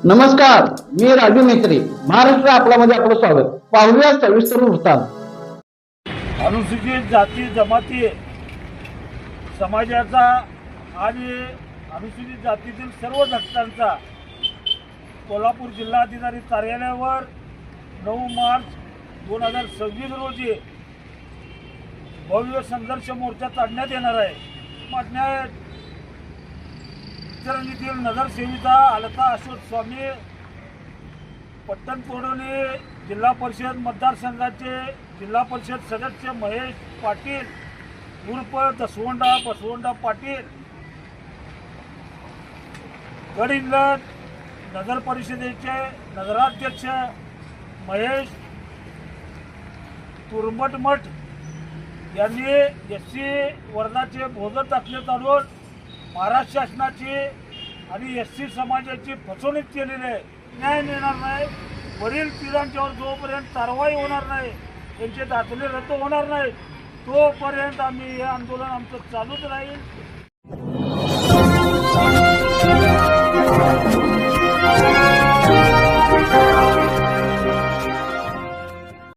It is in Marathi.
नमस्कार, मी राजू मेत्री. महाराष्ट्र आपल्यामध्ये आपलं स्वागत. पाहूया सविस्तर वृत्तांत. अनुसूचित जाती जमाती समाजाचा आणि अनुसूचित जातीतील सर्व घटकांचा कोल्हापूर जिल्हाधिकारी कार्यालयावर 9 मार्च 2026 रोजी भव्य संघर्ष मोर्चा काढण्यात येणार आहे. मागण्या इचलकरंजीतील नगरसेविका अलका अशोक स्वामी, पट्टण कोडोली जिल्हा परिषद मतदारसंघाचे जिल्हा परिषद सदस्य महेश पाटील उर्फ दसवंडा बसवंडा पाटील, गडिंग्लज नगर परिषदेचे नगराध्यक्ष महेश तुरंबटमठ यांनी एससी वर्गाचे भोजन टाकले काढून महाराष्ट्र शासनाची आणि एससी समाजाची फसवणूक केलेली आहे. न्याय मिळणार नाही. वरील पिढ्यांच्यावर जोपर्यंत कारवाई होणार नाही, त्यांचे दाखले रद्द होणार नाही, तोपर्यंत आम्ही हे आंदोलन आमचं चालूच राहील.